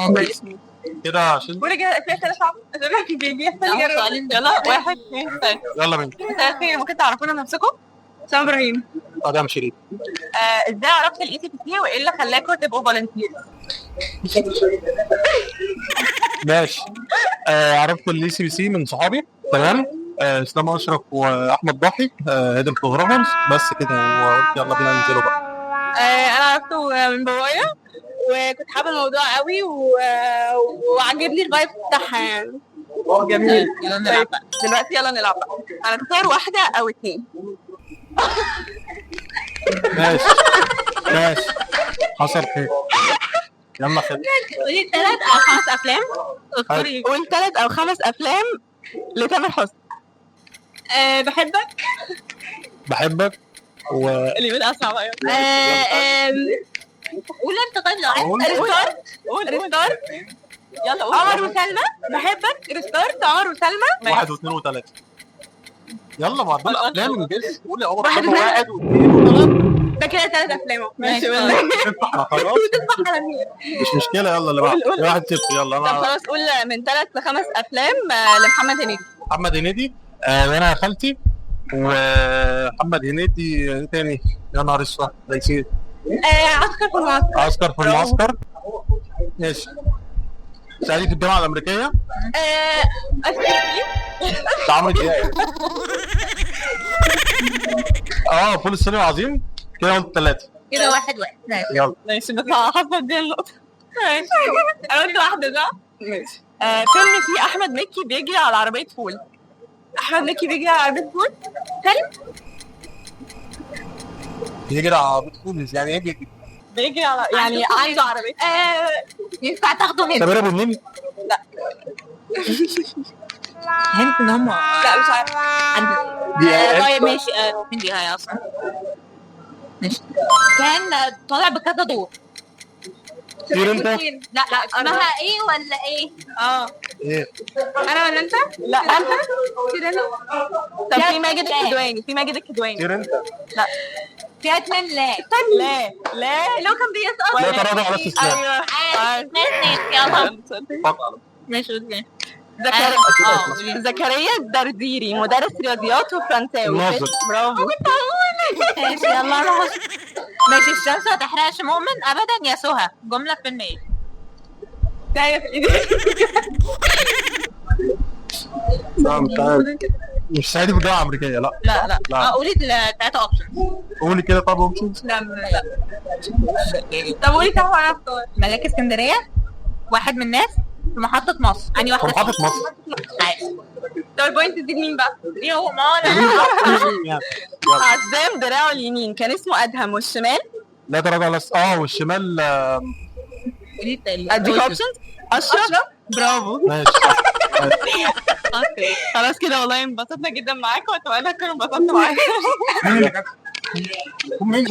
ماشي كده عشان قولي كده في اسئله صعبه عشان بيحصل سؤالين. يلا 1 2 3. يلا بينا. مساء الخير، ممكن تعرفونا نفسكم؟ سام ابراهيم. ادم شريف. ازاي عرفت الاي سي بي سي وايه اللي خلاكم تبقوا فولنتير؟ ماشي. عرفت الاي سي بي سي من صحابي. تمام. اسلام اشرف واحمد ضاحي هيد الفوتوغرافرز بس كده، وقلت يلا بينا ننزلوا بقى. انا عرفته من بابايا وكنت حابه الموضوع قوي وعجبني الفايب بتاعها يعني. جميل. يلا نلعب بقى دلوقتي، يلا نلعب بقى. انا اختار واحده او اتنين. ماشي ماشي، حصل خير. يلا خير. قولي 3 أو 5 افلام. قول 3 أو 5 افلام لتامر حسني. بحبك. بحبك اللي بدأ اصعب. قول انت. طيب لو عايز ريستارت. يلا قول. عمر وسلمى. بحبك. ريستارت. عمر وسلمى. 1 و2 و3. يلا مع دول افلام انجز. قول يا عمر. 1 1 و2 و3. ده كده 3 افلام. ماشي خلاص مش مشكله. يلا اللي بعد 1-0. يلا طب انا. خلاص قول من 3 ل5 افلام لمحمد هنيدي. محمد هنيدي. وانا خالتي ومحمد هنيدي. ايه تاني؟ يا نهار اسود ده يصير. عسكر في المعسكر. عسكر في المعسكر. ماشي. صعيدي في الجامعه الامريكيه. بتاع عمرو دياب. فول الصين العظيم. كده قلت 3. كده 1-1. يلا ماشي بس حسب دي النقطة. ماشي انا قلت واحدة صح؟ ماشي. فيلم فيه احمد مكي بيجري على عربية فول. احمد مكي بيجري على عربية فول. فيلم بيجري على بتقول يعني ايه بيجري؟ بيجري على يعني عنده عربية. ينفع تاخده هنا؟ سمير ابو النمر. لا. هنت ان هم لا مش عارف. طيب ماشي. مين دي هاي اصلا؟ ماشي. كان طالع بكذا دور. طير انت. لا اسمها ايه ولا ايه؟ ايه؟ انا ولا انت؟ لا انت. كده انا. طب في ماجد الكدواني. طير انت. لا في 2. لا اللي هو كان بيسأل. لا تراجع على الاستسلام. ايوه يلا. ماشي اوكي. زكريا الدرديري مدرس رياضيات وفرنساوي. برافو. ماشي يلا روح. ماشي. الشمس ما تحرقش مؤمن ابدا يا سهى. جمله فيلميه. تعرف ايه؟ لا مش عارف. مش صعيدي في الجامعه الامريكيه. لا قولي 3 اوبشن. قولي كده. طب اوبشنز. لا. طب قولي كم عرفت. ملاك اسكندريه. واحد من الناس. في محطه مصر. اني في واحده محطه مصر. طب البوينت دي مين بقى؟ دي هو ما انا. عزام دراعه اليمين كان اسمه ادهم والشمال. لا تراجع على والشمال. اديك اوبشنز. اشرف. برافو. ماشي. خلاص كده والله انبسطنا جدا معاك واتمنى تكونوا انبسطتوا معاك. مين